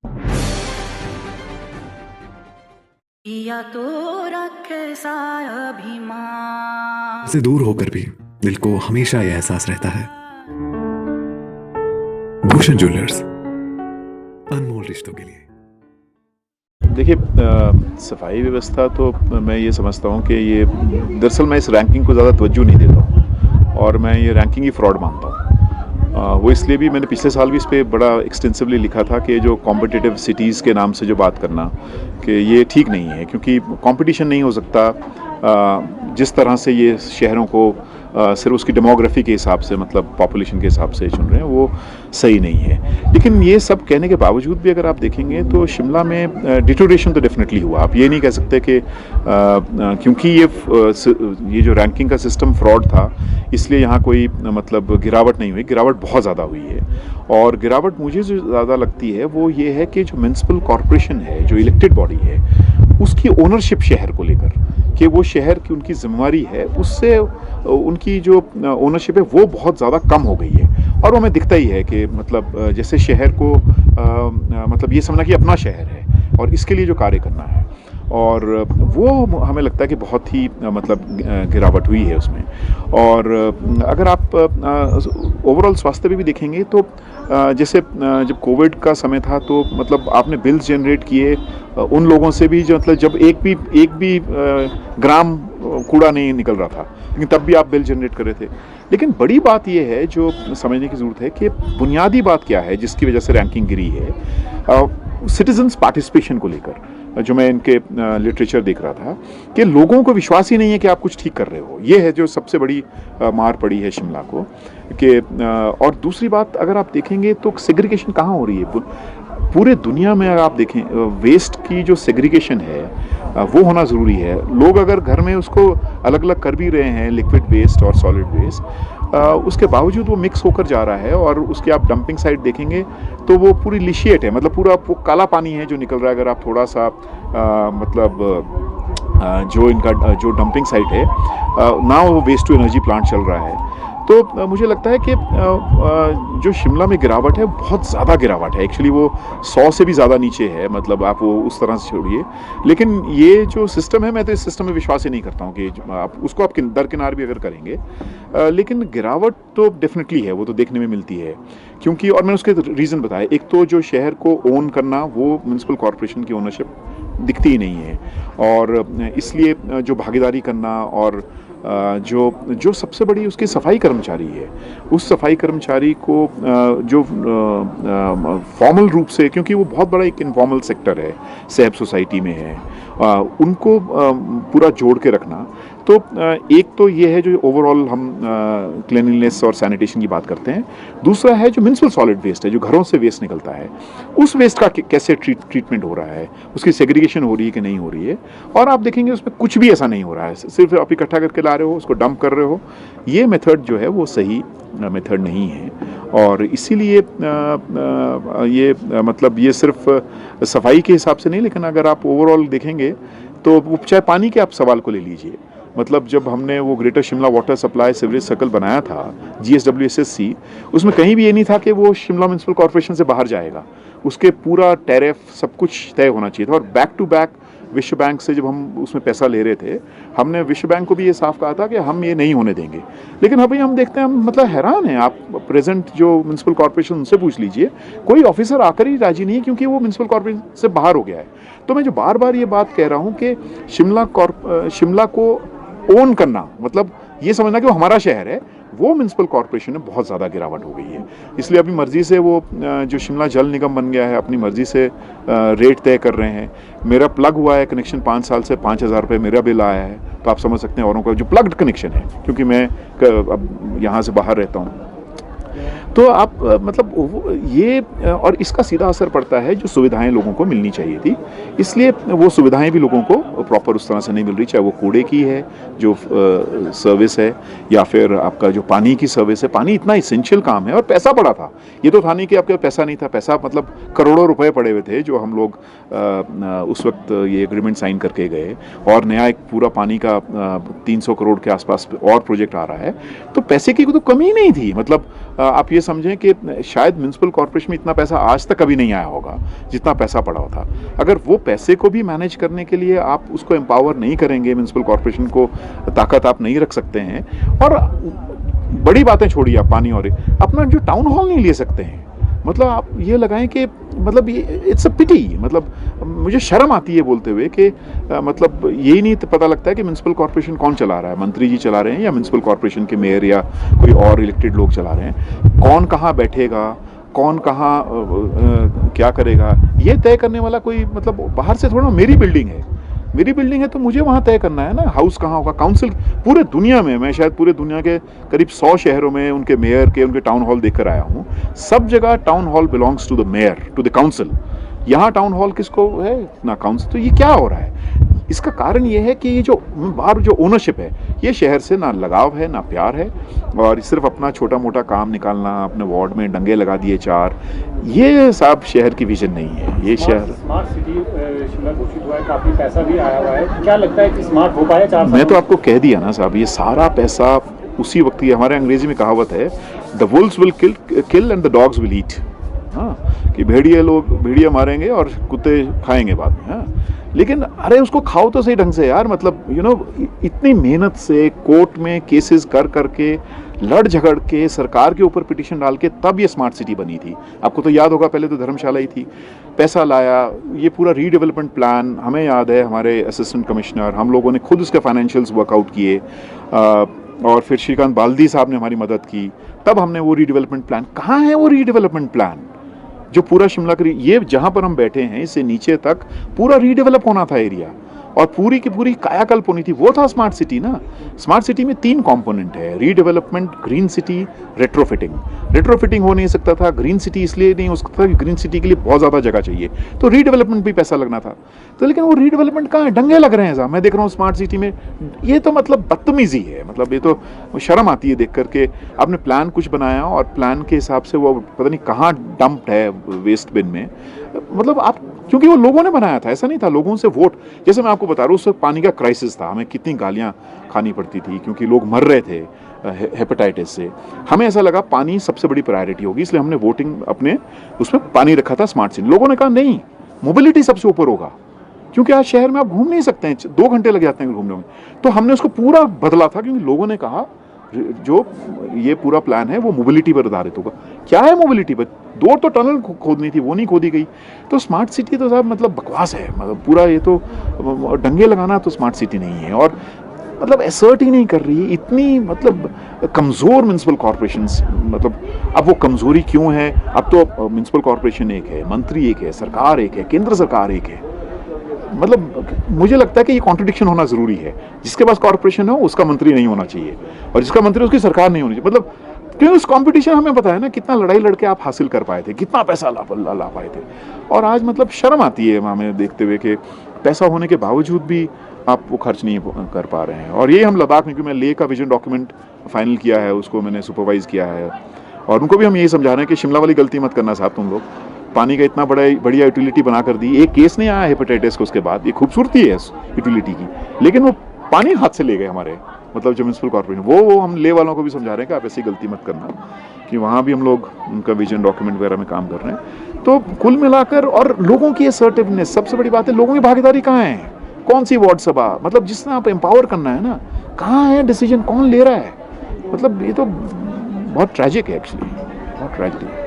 या तो रखे अभिमान से दूर होकर भी दिल को हमेशा यह एहसास रहता है, भूषण ज्वेलर्स, अनमोल रिश्तों के लिए। देखिए, सफाई व्यवस्था तो मैं ये समझता हूँ कि ये दरअसल मैं इस रैंकिंग को ज़्यादा तवज्जो नहीं देता हूँ और मैं ये रैंकिंग ही फ्रॉड मानता हूँ। वो इसलिए भी मैंने पिछले साल भी इस पर बड़ा एक्सटेंसिवली लिखा था कि जो कॉम्पिटिटिव सिटीज़ के नाम से जो बात करना कि ये ठीक नहीं है, क्योंकि कंपटीशन नहीं हो सकता जिस तरह से ये शहरों को सिर्फ उसकी डेमोग्राफी के हिसाब से, मतलब पॉपुलेशन के हिसाब से चुन रहे हैं, वो सही नहीं है। लेकिन ये सब कहने के बावजूद भी अगर आप देखेंगे तो शिमला में डिटोरेशन तो डेफिनेटली हुआ। आप ये नहीं कह सकते कि क्योंकि ये जो रैंकिंग का सिस्टम फ्रॉड था इसलिए यहाँ कोई मतलब गिरावट नहीं हुई। गिरावट बहुत ज़्यादा हुई है, और गिरावट मुझे जो ज़्यादा लगती है वो ये है कि जो म्युनिसिपल कॉरपोरेशन है, जो इलेक्टेड बॉडी है, उसकी ओनरशिप शहर को लेकर, कि वो शहर की उनकी जिम्मेवारी है, उससे उनकी जो ओनरशिप है वो बहुत ज़्यादा कम हो गई है। और वो हमें दिखता ही है कि मतलब जैसे शहर को मतलब ये समझना कि अपना शहर है और इसके लिए जो कार्य करना है, और वो हमें लगता है कि बहुत ही मतलब गिरावट हुई है उसमें। और अगर आप ओवरऑल स्वास्थ्य पे भी देखेंगे तो जैसे जब कोविड का समय था तो मतलब आपने बिल्स जनरेट किए उन लोगों से भी जो मतलब जब एक भी ग्राम कूड़ा नहीं निकल रहा था, लेकिन तब भी आप बिल जनरेट कर रहे थे। लेकिन बड़ी बात यह है जो समझने की ज़रूरत है कि बुनियादी बात क्या है जिसकी वजह से रैंकिंग गिरी है। सिटीजन्स पार्टिसिपेशन को लेकर जो मैं इनके लिटरेचर देख रहा था कि लोगों को विश्वास ही नहीं है कि आप कुछ ठीक कर रहे हो। ये है जो सबसे बड़ी मार पड़ी है शिमला को कि और दूसरी बात अगर आप देखेंगे तो सेग्रीगेशन कहाँ हो रही है पूरे दुनिया में। अगर आप देखें वेस्ट की जो सेग्रीगेशन है वो होना ज़रूरी है। लोग अगर घर में उसको अलग अलग कर भी रहे हैं, लिक्विड वेस्ट और सॉलिड वेस्ट, उसके बावजूद वो मिक्स होकर जा रहा है। और उसके आप डंपिंग साइट देखेंगे तो वो पूरी लिशिएट है, मतलब पूरा वो काला पानी है जो निकल रहा है। अगर आप थोड़ा सा मतलब जो इनका जो डंपिंग साइट है ना, वो वेस्ट टू एनर्जी प्लांट चल रहा है। तो मुझे लगता है कि जो शिमला में गिरावट है बहुत ज़्यादा गिरावट है। एक्चुअली वो 100 से भी ज़्यादा नीचे है, मतलब आप वो उस तरह से छोड़िए। लेकिन ये जो सिस्टम है, मैं तो इस सिस्टम में विश्वास ही नहीं करता हूँ कि आप उसको आप दरकिनार भी अगर करेंगे, लेकिन गिरावट तो डेफिनेटली है, वो तो देखने में मिलती है। क्योंकि और मैंने उसके रीज़न बताया, एक तो जो शहर को ओन करना वो म्युनिसिपल कॉरपोरेशन की ओनरशिप दिखती ही नहीं है, और इसलिए जो भागीदारी करना और जो सबसे बड़ी उसकी सफाई कर्मचारी है, उस सफाई कर्मचारी को जो फॉर्मल रूप से, क्योंकि वो बहुत बड़ा एक इनफॉर्मल सेक्टर है, सेहब सोसाइटी में है, उनको पूरा जोड़ के रखना। तो एक तो ये है जो ओवरऑल हम क्लीनलीनेस और सैनिटेशन की बात करते हैं। दूसरा है जो म्युनिसिपल सॉलिड वेस्ट है, जो घरों से वेस्ट निकलता है, उस वेस्ट का कैसे ट्रीटमेंट हो रहा है, उसकी सेग्रीगेशन हो रही है कि नहीं हो रही है। और आप देखेंगे उसमें कुछ भी ऐसा नहीं हो रहा है, सिर्फ आप इकट्ठा करके ला रहे हो, उसको डंप कर रहे हो। ये मेथड जो है वो सही मेथड नहीं है, और इसीलिए ये मतलब ये सिर्फ सफाई के हिसाब से नहीं, लेकिन अगर आप ओवरऑल देखेंगे तो चाहे पानी के आप सवाल को ले लीजिए। मतलब जब हमने वो greater Shimla water supply sewerage circle बनाया था GSWSSC, उसमें कहीं भी ये नहीं था कि वो शिमला म्युनिसिपल कॉरपोरेशन से बाहर जाएगा। उसके पूरा टैरिफ सब कुछ तय होना चाहिए था। और बैक टू बैक विश्व बैंक से जब हम उसमें पैसा ले रहे थे, हमने विश्व बैंक को भी ये साफ कहा था कि हम ये नहीं होने देंगे। लेकिन अभी हम देखते हैं, हम मतलब हैरान हैं। आप प्रेजेंट जो म्युनिसिपल कॉरपोरेशन उनसे पूछ लीजिए, कोई ऑफिसर आकर ही राजी नहीं है, क्योंकि वो म्युनिसिपल कॉरपोरेशन से बाहर हो गया है। तो मैं जो बार बार ये बात कह रहा हूँ कि शिमला को ओन करना, मतलब ये समझना कि वो हमारा शहर है, वो म्युनिसिपल कॉरपोरेशन में बहुत ज़्यादा गिरावट हो गई है। इसलिए अपनी मर्जी से वो जो शिमला जल निगम बन गया है, अपनी मर्जी से रेट तय कर रहे हैं। मेरा प्लग हुआ है कनेक्शन 5 साल से, 5,000 रुपये मेरा बिल आया है। तो आप समझ सकते हैं औरों का जो प्लग्ड कनेक्शन है, क्योंकि मैं अब यहाँ से बाहर रहता हूँ। तो आप मतलब ये और इसका सीधा असर पड़ता है जो सुविधाएं लोगों को मिलनी चाहिए थी, इसलिए वो सुविधाएं भी लोगों को प्रॉपर उस तरह से नहीं मिल रही। चाहे वो कूड़े की है जो सर्विस है, या फिर आपका जो पानी की सर्विस है। पानी इतना इसेंशियल काम है, और पैसा पड़ा था। ये तो था नहीं कि आपके पैसा नहीं था, पैसा मतलब करोड़ों रुपए पड़े हुए थे, जो हम लोग उस वक्त ये एग्रीमेंट साइन करके गए। और नया एक पूरा पानी का 300 करोड़ के आसपास और प्रोजेक्ट आ रहा है। तो पैसे की तो कमी नहीं थी, मतलब आप ये समझें कि शायद म्यूनसिपल कॉर्पोरेशन में इतना पैसा आज तक कभी नहीं आया होगा जितना पैसा पड़ा था। अगर वो पैसे को भी मैनेज करने के लिए आप उसको एम्पावर नहीं करेंगे, म्यूनसिपल कॉर्पोरेशन को ताकत आप नहीं रख सकते हैं, और बड़ी बातें छोड़िए आप, पानी और अपना जो टाउन हॉल नहीं ले सकते हैं, मतलब आप ये लगाएं कि मतलब ये इट्स अ पिटी, मतलब मुझे शर्म आती है बोलते हुए कि मतलब यही नहीं पता लगता है कि म्यूनसिपल कॉर्पोरेशन कौन चला रहा है, मंत्री जी चला रहे हैं या म्यूनसिपल कॉर्पोरेशन के मेयर या कोई और इलेक्टेड लोग चला रहे हैं। कौन कहाँ बैठेगा, कौन कहाँ क्या करेगा, ये तय करने वाला कोई मतलब बाहर से थोड़ा, मेरी बिल्डिंग है तो मुझे वहाँ तय करना है ना, हाउस कहाँ होगा। काउंसिल पूरे दुनिया में, मैं शायद पूरे दुनिया के करीब 100 शहरों में उनके मेयर के, उनके टाउन हॉल देखकर आया हूँ। सब जगह town hall belongs to the mayor, to the council. यहाँ टाउन हॉल किसको है ना, काउंसिल। तो ये क्या हो रहा है? इसका कारण ये है कि ये जो बाहर जो ओनरशिप है, ये शहर से ना लगाव है ना प्यार है, और सिर्फ अपना छोटा मोटा काम निकालना, अपने वार्ड में डंगे लगा दिए 4, ये साहब शहर की विजन नहीं है। ये शहर स्मार्ट सिटी शिमला घोषित हुआ है, काफी पैसा भी आया हुआ है, क्या लगता है कि स्मार्ट हो पाया 4 साल? मैं तो आपको कह दिया ना साहब, ये सारा पैसा उसी वक्त की, हमारे अंग्रेजी में कहावत है, the Wolves will kill and the dogs will eat. हाँ, कि भेड़िया मारेंगे और कुत्ते खाएंगे बाद में। हाँ, लेकिन अरे उसको खाओ तो सही ढंग से यार, मतलब इतनी मेहनत से कोर्ट में केसेस कर करके, लड़ झगड़ के, सरकार के ऊपर पिटीशन डाल के तब ये स्मार्ट सिटी बनी थी। आपको तो याद होगा, पहले तो धर्मशाला ही थी, पैसा लाया, ये पूरा रीडेवलपमेंट प्लान हमें याद है, हमारे असिस्टेंट कमिश्नर, हम लोगों ने खुद उसके फाइनेंशियल्स वर्कआउट किए, और फिर श्रीकांत बाल्दी साहब ने हमारी मदद की, तब हमने वो रीडेवलपमेंट प्लान, कहाँ है वो रीडेवलपमेंट प्लान जो पूरा शिमला का, ये जहां पर हम बैठे हैं इससे नीचे तक पूरा रीडेवलप होना था एरिया, और पूरी की पूरी कायाकल्प होनी थी, वो था स्मार्ट सिटी ना। स्मार्ट सिटी में 3 कंपोनेंट है, redevelopment, green city, retrofitting. Retrofitting हो नहीं सकता था, ग्रीन सिटी इसलिए नहीं हो सकता कि ग्रीन सिटी के लिए बहुत ज़्यादा जगह चाहिए, तो रीडेवलपमेंट भी पैसा लगना था। तो लेकिन वो रीडेवलपमेंट कहाँ है, डंगे लग रहे हैं साहब, मैं देख रहा हूँ स्मार्ट सिटी में। ये तो मतलब बदतमीजी है, मतलब ये तो शर्म आती है देख करके। आपने प्लान कुछ बनाया और प्लान के हिसाब से वो पता नहीं कहाँ डंप्ड है वेस्ट बिन में, मतलब आप, क्योंकि वो लोगों ने बनाया था, ऐसा नहीं था लोगों से वोट। जैसे मैं आपको बता रहा हूँ, उस वक्त पानी का क्राइसिस था, हमें कितनी गालियाँ खानी पड़ती थी क्योंकि लोग मर रहे थे हेपेटाइटिस से। हमें ऐसा लगा पानी सबसे बड़ी प्रायोरिटी होगी, इसलिए हमने वोटिंग अपने उसमें पानी रखा था स्मार्ट सिटी। लोगों ने कहा नहीं, मोबिलिटी सबसे ऊपर होगा, क्योंकि आज शहर में आप घूम नहीं सकते हैं, 2 घंटे लग जाते हैं घूमने में। तो हमने उसको पूरा बदला था, क्योंकि लोगों ने कहा जो ये पूरा प्लान है वो मोबिलिटी पर आधारित होगा। क्या है मोबिलिटी पर? 2 तो टनल खोदनी थी, वो नहीं खोदी गई। तो स्मार्ट सिटी तो साहब मतलब बकवास है, मतलब पूरा ये तो डंगे लगाना तो स्मार्ट सिटी नहीं है, और मतलब असर्ट ही नहीं कर रही है। इतनी मतलब कमज़ोर म्यूनसिपल कॉर्पोरेशंस, मतलब अब वो कमज़ोरी क्यों है? अब तो म्यूनसिपल कॉर्पोरेशन एक है, मंत्री एक है, सरकार एक है, केंद्र सरकार एक है। मतलब मुझे लगता है कि ये कॉन्ट्रडिक्शन होना जरूरी है, जिसके पास कॉर्पोरेशन हो उसका मंत्री नहीं होना चाहिए, और जिसका मंत्री उसकी सरकार नहीं होनी चाहिए। मतलब क्योंकि उस कंपटीशन हमें पता है ना कितना लड़ाई लड़के आप हासिल कर पाए थे, कितना पैसा ला पाए थे, और आज मतलब शर्म आती है हमें देखते हुए कि पैसा होने के बावजूद भी आप वो खर्च नहीं कर पा रहे हैं। और ये हम लद्दाख में, क्योंकि मैं लेह का विजन डॉक्यूमेंट फाइनल किया है, उसको मैंने सुपरवाइज किया है, और उनको भी हम यही समझा रहे हैं कि शिमला वाली गलती मत करना साहब तुम लोग। पानी का इतना बढ़िया यूटिलिटी बना कर दी, एक केस नहीं आया हेपेटाइटिस को, उसके बाद ये खूबसूरती है यूटिलिटी की, लेकिन वो पानी हाथ से ले गए हमारे, मतलब जो म्यूनसिपल कॉर्पोरेशन, वो हम ले वालों को भी समझा रहे हैं कि आप ऐसी गलती मत करना, कि वहाँ भी हम लोग उनका विजन डॉक्यूमेंट वगैरह में काम कर रहे हैं। तो कुल मिलाकर, और लोगों की असर्टिवनेस, सबसे बड़ी बात है लोगों की भागीदारी कहाँ है, कौन सी वार्ड सभा, मतलब जिसने आप एम्पावर करना है ना, कहाँ है डिसीजन, कौन ले रहा है? मतलब ये तो बहुत ट्रैजिक है एक्चुअली, बहुत ट्रैजिक है।